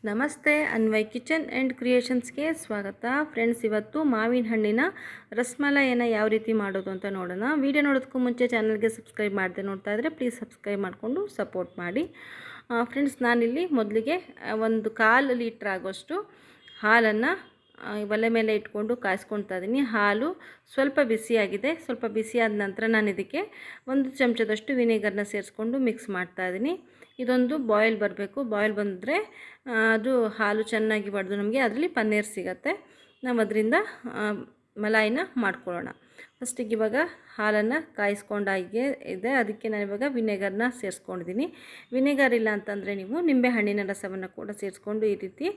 ನಮಸ್ತೆ, Anvay kitchen and ಕ್ರಿಯೇಷನ್ಸ್ಗೆ ಸ್ವಾಗತ. Friends, ಇವತ್ತು ಮಾವಿನ ಹಣ್ಣಿನ ರಸಮಲಾಯಿಯನ್ನು ಯಾವ ರೀತಿ ಮಾಡೋದು ಅಂತ ನೋಡೋಣ. ವಿಡಿಯೋ ನೋಡೋದಕ್ಕೂ ಮುಂಚೆ ಚಾನಲ್ಗೆ ಸಬ್ಸ್ಕ್ರೈಬ್ ಮಾಡದೆ ನೋಡ್ತಾ ಇದ್ದರೆ ಪ್ಲೀಸ್ ಸಬ್ಸ್ಕ್ರೈಬ್ ಮಾಡಿಕೊಂಡು ಸಪೋರ್ಟ್ ಮಾಡಿ. ಫ್ರೆಂಡ್ಸ್, ನಾನಿಲ್ಲಿ ಮೊದಲಿಗೆ ಒಂದು 1/4 ಲೀಟ್ರ್ ಆಗೋಷ್ಟು ಹಾಲನ್ನು ಒಲೆ ಮೇಲೆ ಇಟ್ಕೊಂಡು ಕಾಯಿಸ್ಕೊಳ್ತಾ ಇದ್ದೀನಿ. ಹಾಲು ಸ್ವಲ್ಪ ಬಿಸಿಯಾಗಿದೆ. ಸ್ವಲ್ಪ ಬಿಸಿಯಾದ ನಂತರ ನಾನು ಇದಕ್ಕೆ 1 ಚಮಚದಷ್ಟು ವಿನೆಗರ್ನ ಸೇರಿಸ್ಕೊಂಡು ಮಿಕ್ಸ್ ಮಾಡ್ತಾಯಿದ್ದೀನಿ. ಇದೊಂದು ಬಾಯ್ಲ್ ಬರಬೇಕು. ಬಾಯ್ಲ್ ಬಂದರೆ ಅದು ಹಾಲು ಚೆನ್ನಾಗಿ ಬಡ್ದು ನಮಗೆ ಅದರಲ್ಲಿ ಪನ್ನೀರ್ ಸಿಗುತ್ತೆ. ನಾವು ಅದರಿಂದ ಮಲಾಯಿನ ಮಾಡ್ಕೊಳ್ಳೋಣ. ಫಸ್ಟಿಗೆ ಇವಾಗ ಹಾಲನ್ನು ಕಾಯಿಸ್ಕೊಂಡಾಗೆ ಇದೆ, ಅದಕ್ಕೆ ನಾನು ಇವಾಗ ವಿನೆಗರ್ನ ಸೇರಿಸ್ಕೊಂಡಿದ್ದೀನಿ. ವಿನೆಗರ್ ಇಲ್ಲ ಅಂತಂದರೆ ನೀವು ನಿಂಬೆ ಹಣ್ಣಿನ ರಸವನ್ನು ಕೂಡ ಸೇರಿಸ್ಕೊಂಡು ಈ ರೀತಿ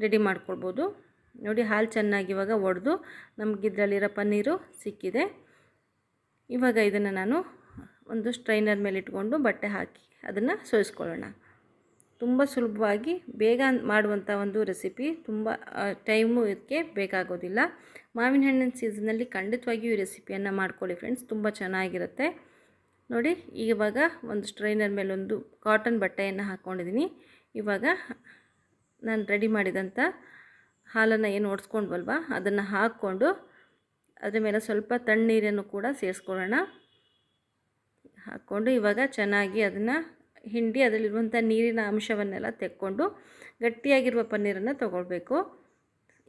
ರೆಡಿ ಮಾಡ್ಕೊಳ್ಬೋದು. ನೋಡಿ, ಹಾಲು ಚೆನ್ನಾಗಿ ಇವಾಗ ಒಡೆದು ನಮಗೆ ಇದರಲ್ಲಿರೋ ಪನ್ನೀರು ಸಿಕ್ಕಿದೆ. ಇವಾಗ ಇದನ್ನು ನಾನು ಒಂದು ಸ್ಟ್ರೈನರ್ ಮೇಲೆ ಇಟ್ಕೊಂಡು ಬಟ್ಟೆ ಹಾಕಿ ಅದನ್ನು ಸೋಯಿಸ್ಕೊಳ್ಳೋಣ. ತುಂಬ ಸುಲಭವಾಗಿ ಬೇಗ ಮಾಡುವಂಥ ಒಂದು ರೆಸಿಪಿ. ತುಂಬ ಟೈಮು ಇದಕ್ಕೆ ಬೇಕಾಗೋದಿಲ್ಲ. ಮಾವಿನ ಹಣ್ಣಿನ ಸೀಸನ್ನಲ್ಲಿ ಖಂಡಿತವಾಗಿಯೂ ಈ ರೆಸಿಪಿಯನ್ನು ಮಾಡ್ಕೊಳ್ಳಿ ಫ್ರೆಂಡ್ಸ್, ತುಂಬ ಚೆನ್ನಾಗಿರುತ್ತೆ. ನೋಡಿ, ಇವಾಗ ಒಂದು ಸ್ಟ್ರೈನರ್ ಮೇಲೆ ಒಂದು ಕಾಟನ್ ಬಟ್ಟೆಯನ್ನು ಹಾಕ್ಕೊಂಡಿದ್ದೀನಿ. ಇವಾಗ ನಾನು ರೆಡಿ ಮಾಡಿದಂಥ ಹಾಲನ್ನು ಏನು ಓಡಿಸ್ಕೊಂಡ್ವಲ್ವ ಅದನ್ನು ಹಾಕ್ಕೊಂಡು ಅದರ ಮೇಲೆ ಸ್ವಲ್ಪ ತಣ್ಣೀರನ್ನು ಕೂಡ ಸೇರಿಸ್ಕೊಳ್ಳೋಣ. ಹಾಕ್ಕೊಂಡು ಇವಾಗ ಚೆನ್ನಾಗಿ ಅದನ್ನು ಹಿಂಡಿ ಅದರಲ್ಲಿರುವಂಥ ನೀರಿನ ಅಂಶವನ್ನೆಲ್ಲ ತೆಕ್ಕೊಂಡು ಗಟ್ಟಿಯಾಗಿರುವ ಪನ್ನೀರನ್ನು ತೊಗೊಳ್ಬೇಕು.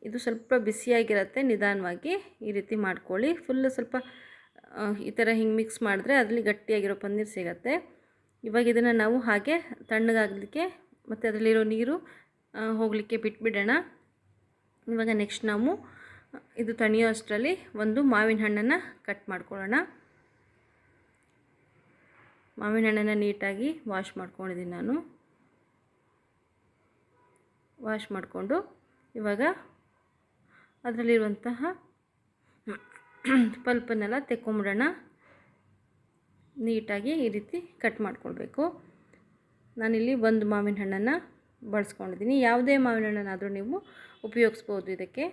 ಇದು ಸ್ವಲ್ಪ ಬಿಸಿಯಾಗಿರುತ್ತೆ. ನಿಧಾನವಾಗಿ ಈ ರೀತಿ ಮಾಡ್ಕೊಳ್ಳಿ. ಫುಲ್ಲು ಸ್ವಲ್ಪ ಈ ಥರ ಹಿಂಗೆ ಮಿಕ್ಸ್ ಮಾಡಿದ್ರೆ ಅದರಲ್ಲಿ ಗಟ್ಟಿಯಾಗಿರೋ ಪನ್ನೀರ್ ಸಿಗುತ್ತೆ. ಇವಾಗ ಇದನ್ನು ನಾವು ಹಾಗೆ ತಣ್ಣಗಾಗಲಿಕ್ಕೆ ಮತ್ತು ಅದರಲ್ಲಿರೋ ನೀರು ಹೋಗಲಿಕ್ಕೆ ಬಿಟ್ಬಿಡೋಣ. ಇವಾಗ ನೆಕ್ಸ್ಟ್ ನಾವು ಇದು ತಣಿಯೋ ಅಷ್ಟರಲ್ಲಿ ಒಂದು ಮಾವಿನ ಹಣ್ಣನ್ನು ಕಟ್ ಮಾಡ್ಕೊಳ್ಳೋಣ. ಮಾವಿನ ಹಣ್ಣನ್ನು ನೀಟಾಗಿ ವಾಶ್ ಮಾಡ್ಕೊಂಡಿದ್ದೀನಿ ನಾನು. ವಾಶ್ ಮಾಡಿಕೊಂಡು ಇವಾಗ ಅದರಲ್ಲಿರುವಂತಹ ಪಲ್ಪನ್ನೆಲ್ಲ ತೆಕ್ಕೊಂಬಿಡೋಣ. ನೀಟಾಗಿ ಈ ರೀತಿ ಕಟ್ ಮಾಡ್ಕೊಳ್ಬೇಕು. ನಾನಿಲ್ಲಿ ಒಂದು ಮಾವಿನ ಹಣ್ಣನ್ನು ಬಳಸ್ಕೊಂಡಿದ್ದೀನಿ. ಯಾವುದೇ ಮಾವಿನ ಹಣ್ಣನ್ನಾದರೂ ನೀವು ಉಪಯೋಗಿಸ್ಬೋದು ಇದಕ್ಕೆ.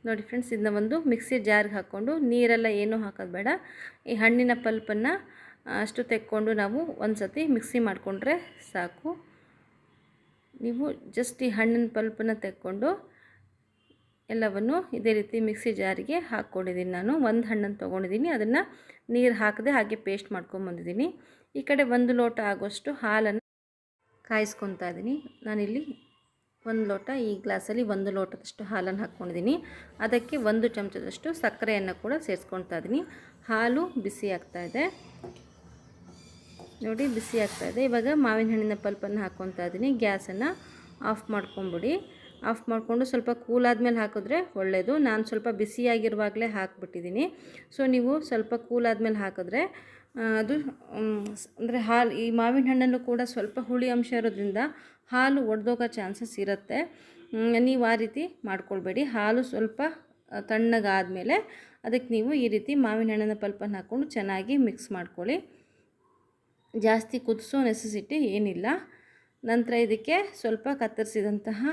ನೋಡಿ ಫ್ರೆಂಡ್ಸ್, ಇದನ್ನ ಒಂದು ಮಿಕ್ಸಿ ಜಾರ್ಗೆ ಹಾಕ್ಕೊಂಡು ನೀರೆಲ್ಲ ಏನೂ ಹಾಕೋದು ಬೇಡ. ಈ ಹಣ್ಣಿನ ಪಲ್ಪನ್ನು ಅಷ್ಟು ತೆಕ್ಕೊಂಡು ನಾವು ಒಂದು ಸತಿ ಮಿಕ್ಸಿ ಮಾಡಿಕೊಂಡ್ರೆ ಸಾಕು. ನೀವು ಜಸ್ಟ್ ಈ ಹಣ್ಣಿನ ಪಲ್ಪನ್ನು ತೆಕ್ಕೊಂಡು ಎಲ್ಲವನ್ನು ಇದೇ ರೀತಿ ಮಿಕ್ಸಿ ಜಾರಿಗೆ ಹಾಕ್ಕೊಂಡಿದ್ದೀನಿ. ನಾನು ಒಂದು ಹಣ್ಣನ್ನು ತೊಗೊಂಡಿದ್ದೀನಿ, ಅದನ್ನು ನೀರು ಹಾಕದೆ ಹಾಗೆ ಪೇಸ್ಟ್ ಮಾಡ್ಕೊಂಬಂದಿದ್ದೀನಿ. ಈ ಕಡೆ 1 ಲೋಟ ಆಗೋಷ್ಟು ಹಾಲನ್ನು ಕಾಯಿಸ್ಕೊತಾ ಇದ್ದೀನಿ. ನಾನಿಲ್ಲಿ 1 ಲೋಟ, ಈ ಗ್ಲಾಸಲ್ಲಿ 1 ಲೋಟದಷ್ಟು ಹಾಲನ್ನು ಹಾಕ್ಕೊಂಡಿದ್ದೀನಿ. ಅದಕ್ಕೆ 1 ಚಮಚದಷ್ಟು ಸಕ್ಕರೆಯನ್ನು ಕೂಡ ಸೇರಿಸ್ಕೊಳ್ತಾ ಇದ್ದೀನಿ. ಹಾಲು ಬಿಸಿ ಆಗ್ತಾಯಿದೆ. ನೋಡಿ, ಬಿಸಿ ಆಗ್ತಾಯಿದೆ. ಇವಾಗ ಮಾವಿನ ಹಣ್ಣಿನ ಪಲ್ಪನ್ನು ಹಾಕ್ಕೊತಾ ಇದ್ದೀನಿ. ಗ್ಯಾಸನ್ನು ಆಫ್ ಮಾಡ್ಕೊಂಬಿಡಿ. ಆಫ್ ಮಾಡಿಕೊಂಡು ಸ್ವಲ್ಪ ಕೂಲ್ ಆದಮೇಲೆ ಹಾಕಿದ್ರೆ ಒಳ್ಳೆಯದು. ನಾನು ಸ್ವಲ್ಪ ಬಿಸಿಯಾಗಿರುವಾಗಲೇ ಹಾಕಿಬಿಟ್ಟಿದ್ದೀನಿ. ಸೊ ನೀವು ಸ್ವಲ್ಪ ಕೂಲ್ ಆದಮೇಲೆ ಹಾಕಿದ್ರೆ ಅದು ಅಂದರೆ ಹಾಲು, ಈ ಮಾವಿನ ಹಣ್ಣಲ್ಲೂ ಕೂಡ ಸ್ವಲ್ಪ ಹುಳಿ ಅಂಶ ಇರೋದ್ರಿಂದ ಹಾಲು ಒಡೆದೋಗೋ ಚಾನ್ಸಸ್ ಇರುತ್ತೆ. ನೀವು ಆ ರೀತಿ ಮಾಡ್ಕೊಳ್ಬೇಡಿ. ಹಾಲು ಸ್ವಲ್ಪ ತಣ್ಣಗಾದಮೇಲೆ ಅದಕ್ಕೆ ನೀವು ಈ ರೀತಿ ಮಾವಿನ ಹಣ್ಣಿನ ಪಲ್ಪನ್ನು ಹಾಕ್ಕೊಂಡು ಚೆನ್ನಾಗಿ ಮಿಕ್ಸ್ ಮಾಡ್ಕೊಳ್ಳಿ. ಜಾಸ್ತಿ ಕುದಿಸೋ ನೆಸೆಸಿಟಿ ಏನಿಲ್ಲ. ನಂತರ ಇದಕ್ಕೆ ಸ್ವಲ್ಪ ಕತ್ತರಿಸಿದಂತಹ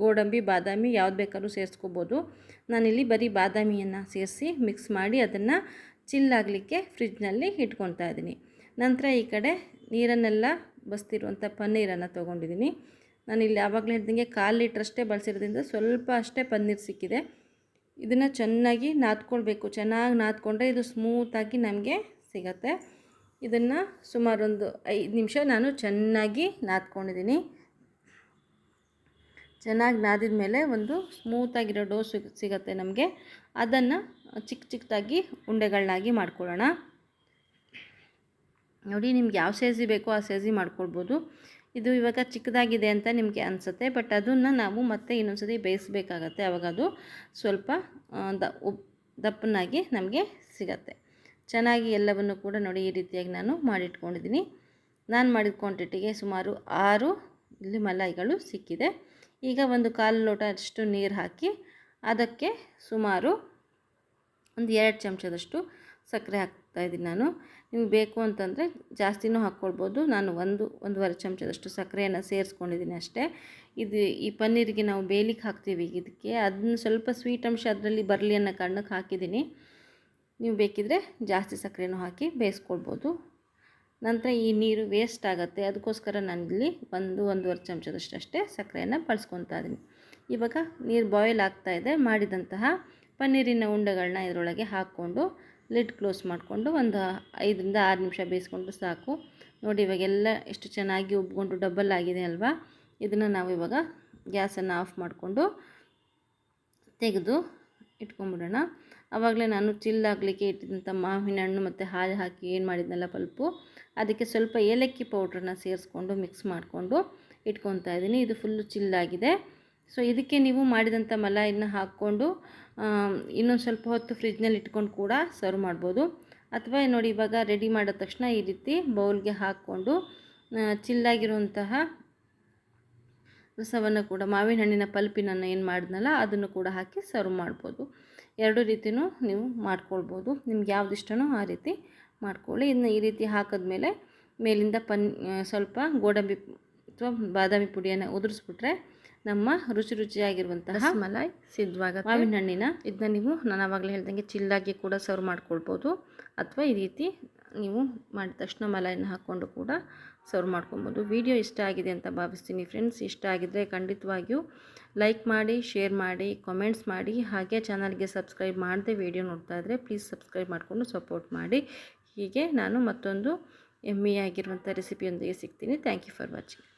ಗೋಡಂಬಿ, ಬಾದಾಮಿ ಯಾವ್ದು ಬೇಕಾದ್ರೂ ಸೇರಿಸ್ಕೋಬೋದು. ನಾನಿಲ್ಲಿ ಬರೀ ಬಾದಾಮಿಯನ್ನು ಸೇರಿಸಿ ಮಿಕ್ಸ್ ಮಾಡಿ ಅದನ್ನು ಚಿಲ್ಲಾಗಲಿಕ್ಕೆ ಫ್ರಿಜ್ನಲ್ಲಿ ಇಟ್ಕೊತಾ ಇದ್ದೀನಿ. ನಂತರ ಈ ಕಡೆ ನೀರನ್ನೆಲ್ಲ ಬಸ್ತಿರುವಂಥ ಪನ್ನೀರನ್ನು ತೊಗೊಂಡಿದ್ದೀನಿ. ನಾನಿಲ್ಲಿ ಆವಾಗಲೇ ಹೇಳ್ದಂಗೆ 1/4 ಲೀಟ್ರಷ್ಟೇ ಬಳಸಿರೋದ್ರಿಂದ ಸ್ವಲ್ಪ ಅಷ್ಟೇ ಪನ್ನೀರ್ ಸಿಕ್ಕಿದೆ. ಇದನ್ನು ಚೆನ್ನಾಗಿ ನಾದ್ಕೊಳ್ಬೇಕು. ಚೆನ್ನಾಗಿ ನಾದ್ಕೊಂಡ್ರೆ ಇದು ಸ್ಮೂತಾಗಿ ನಮಗೆ ಸಿಗತ್ತೆ. ಇದನ್ನು ಸುಮಾರು ಒಂದು 5 ನಿಮಿಷ ನಾನು ಚೆನ್ನಾಗಿ ನಾದ್ಕೊಂಡಿದ್ದೀನಿ. ಚೆನ್ನಾಗಿ ನಾದಿದ ಮೇಲೆ ಒಂದು ಸ್ಮೂತಾಗಿರೋ ಡೋ ಸಿಗುತ್ತೆ ನಮಗೆ. ಅದನ್ನು ಚಿಕ್ಕ ಚಿಕ್ಕದಾಗಿ ಉಂಡೆಗಳನ್ನಾಗಿ ಮಾಡ್ಕೊಳ್ಳೋಣ. ನೋಡಿ, ನಿಮ್ಗೆ ಯಾವ ಸೈಜಿ ಬೇಕೋ ಆ ಸೈಜಿ ಮಾಡ್ಕೊಳ್ಬೋದು. ಇದು ಇವಾಗ ಚಿಕ್ಕದಾಗಿದೆ ಅಂತ ನಿಮಗೆ ಅನಿಸುತ್ತೆ, ಬಟ್ ಅದನ್ನು ನಾವು ಮತ್ತೆ ಇನ್ನೊಂದು ಸತಿ ಬೇಯಿಸಬೇಕಾಗತ್ತೆ. ಆವಾಗ ಅದು ಸ್ವಲ್ಪ ದಪ್ಪನಾಗಿ ನಮಗೆ ಸಿಗತ್ತೆ. ಚೆನ್ನಾಗಿ ಎಲ್ಲವನ್ನು ಕೂಡ ನೋಡಿ ಈ ರೀತಿಯಾಗಿ ನಾನು ಮಾಡಿಟ್ಕೊಂಡಿದ್ದೀನಿ. ನಾನು ಮಾಡಿದ ಕ್ವಾಂಟಿಟಿಗೆ ಸುಮಾರು 6 ಇಲ್ಲಿ ಮಲಾಯಿಗಳು ಸಿಕ್ಕಿದೆ. ಈಗ ಒಂದು 1/4 ಲೋಟ ಅಷ್ಟು ನೀರು ಹಾಕಿ ಅದಕ್ಕೆ ಸುಮಾರು ಒಂದು 2 ಚಮಚದಷ್ಟು ಸಕ್ಕರೆ ಹಾಕ್ತಾಯಿದ್ದೀನಿ ನಾನು. ನಿಮ್ಗೆ ಬೇಕು ಅಂತಂದರೆ ಜಾಸ್ತಿನೂ ಹಾಕ್ಕೊಳ್ಬೋದು. ನಾನು 1-1.5 ಚಮಚದಷ್ಟು ಸಕ್ಕರೆಯನ್ನು ಸೇರಿಸ್ಕೊಂಡಿದ್ದೀನಿ ಅಷ್ಟೇ. ಇದು ಈ ಪನ್ನೀರಿಗೆ ನಾವು ಬೇಯಲಿಕ್ಕೆ ಹಾಕ್ತೀವಿ ಇದಕ್ಕೆ, ಅದನ್ನು ಸ್ವಲ್ಪ ಸ್ವೀಟ್ ಅಂಶ ಅದರಲ್ಲಿ ಬರಲಿ ಅನ್ನೋ ಕಾರಣಕ್ಕೆ ಹಾಕಿದ್ದೀನಿ. ನೀವು ಬೇಕಿದ್ದರೆ ಜಾಸ್ತಿ ಸಕ್ಕರೆನೂ ಹಾಕಿ ಬೇಯಿಸ್ಕೊಳ್ಬೋದು. ನಂತರ ಈ ನೀರು ವೇಸ್ಟ್ ಆಗುತ್ತೆ, ಅದಕ್ಕೋಸ್ಕರ ನಾನಿಲ್ಲಿ 1-1.5 ಚಮಚದಷ್ಟು ಅಷ್ಟೇ ಸಕ್ಕರೆಯನ್ನು ಬಳಸ್ಕೊತಾ ಇದ್ದೀನಿ. ಇವಾಗ ನೀರು ಬಾಯ್ಲ್ ಆಗ್ತಾಯಿದೆ. ಮಾಡಿದಂತಹ ಪನ್ನೀರಿನ ಉಂಡೆಗಳನ್ನ ಇದರೊಳಗೆ ಹಾಕ್ಕೊಂಡು ಲಿಡ್ ಕ್ಲೋಸ್ ಮಾಡಿಕೊಂಡು ಒಂದು 5-6 ನಿಮಿಷ ಬೇಯಿಸ್ಕೊಂಡು ಸಾಕು. ನೋಡಿ ಇವಾಗೆಲ್ಲ ಎಷ್ಟು ಚೆನ್ನಾಗಿ ಉಬ್ಕೊಂಡು ಡಬಲ್ ಆಗಿದೆ ಅಲ್ವಾ. ಇದನ್ನು ನಾವು ಇವಾಗ ಗ್ಯಾಸನ್ನು ಆಫ್ ಮಾಡಿಕೊಂಡು ತೆಗೆದು ಇಟ್ಕೊಂಡ್ಬಿಡೋಣ. ಆವಾಗಲೇ ನಾನು ಚಿಲ್ಲಾಗಲಿಕ್ಕೆ ಇಟ್ಟಿದ್ದಂಥ ಮಾವಿನ ಹಣ್ಣು ಮತ್ತು ಹಾಲು ಹಾಕಿ ಏನು ಮಾಡಿದ್ನಲ್ಲ ಪಲ್ಪು, ಅದಕ್ಕೆ ಸ್ವಲ್ಪ ಏಲಕ್ಕಿ ಪೌಡ್ರನ್ನ ಸೇರಿಸ್ಕೊಂಡು ಮಿಕ್ಸ್ ಮಾಡಿಕೊಂಡು ಇಟ್ಕೊತಾ ಇದ್ದೀನಿ. ಇದು ಫುಲ್ಲು ಚಿಲ್ಲಾಗಿದೆ. ಸೊ ಇದಕ್ಕೆ ನೀವು ಮಾಡಿದಂಥ ಮಲಾಯಿನ ಹಾಕ್ಕೊಂಡು ಇನ್ನೊಂದು ಸ್ವಲ್ಪ ಹೊತ್ತು ಫ್ರಿಜ್ನಲ್ಲಿ ಇಟ್ಕೊಂಡು ಕೂಡ ಸರ್ವ್ ಮಾಡ್ಬೋದು. ಅಥವಾ ನೋಡಿ ಇವಾಗ ರೆಡಿ ಮಾಡಿದ ತಕ್ಷಣ ಈ ರೀತಿ ಬೌಲ್ಗೆ ಹಾಕ್ಕೊಂಡು ಚಿಲ್ಲಾಗಿರುವಂತಹ ರಸವನ್ನು ಕೂಡ ಮಾವಿನ ಹಣ್ಣಿನ ಪಲ್ಪಿನನ್ನು ಏನು ಮಾಡಿದ್ನಲ್ಲ ಅದನ್ನು ಕೂಡ ಹಾಕಿ ಸರ್ವ್ ಮಾಡ್ಬೋದು. ಎರಡು ರೀತಿಯೂ ನೀವು ಮಾಡ್ಕೊಳ್ಬೋದು. ನಿಮ್ಗೆ ಯಾವ್ದು ಇಷ್ಟನೋ ಆ ರೀತಿ ಮಾಡ್ಕೊಳ್ಳಿ. ಇನ್ನು ಈ ರೀತಿ ಹಾಕಿದ್ಮೇಲೆ ಮೇಲಿಂದ ಸ್ವಲ್ಪ ಗೋಡಂಬಿ ಅಥವಾ ಬಾದಾಮಿ ಪುಡಿಯನ್ನು ಉದುರಿಸ್ಬಿಟ್ರೆ ನಮ್ಮ ರುಚಿಯಾಗಿರುವಂತಹ ರಸಮಲೈ ಸಿದ್ಧವಾಗುತ್ತೆ. ಮಾವಿನ ಹಣ್ಣಿನ ಇದನ್ನ ನೀವು ನಾನು ಆವಾಗಲೇ ಹೇಳ್ದಂಗೆ ಚಿಲ್ಲಾಗಿ ಕೂಡ ಸರ್ವ್ ಮಾಡ್ಕೊಳ್ಬೋದು. ಅಥವಾ ಈ ರೀತಿ ನೀವು ಮಾಡಿದ ತಕ್ಷಣ ಮಲಾಯಿನ ಹಾಕ್ಕೊಂಡು ಕೂಡ ಸರ್ವ್ ಮಾಡ್ಕೊಬೋದು. ವಿಡಿಯೋ ಇಷ್ಟ ಆಗಿದೆ ಅಂತ ಭಾವಿಸ್ತೀನಿ ಫ್ರೆಂಡ್ಸ್. ಇಷ್ಟ ಆಗಿದ್ದರೆ ಖಂಡಿತವಾಗಿಯೂ ಲೈಕ್ ಮಾಡಿ, ಶೇರ್ ಮಾಡಿ, ಕಾಮೆಂಟ್ಸ್ ಮಾಡಿ. ಹಾಗೆ ಚಾನಲ್ಗೆ ಸಬ್ಸ್ಕ್ರೈಬ್ ಮಾಡದೆ ವಿಡಿಯೋ ನೋಡ್ತಾ ಇದ್ದರೆ ಪ್ಲೀಸ್ ಸಬ್ಸ್ಕ್ರೈಬ್ ಮಾಡಿಕೊಂಡು ಸಪೋರ್ಟ್ ಮಾಡಿ. ಹೀಗೆ ನಾನು ಮತ್ತೊಂದು ಯಮ್ಮಿಯಾಗಿರುವಂಥ ರೆಸಿಪಿಯೊಂದಿಗೆ ಸಿಗ್ತೀನಿ. Thank you for watching.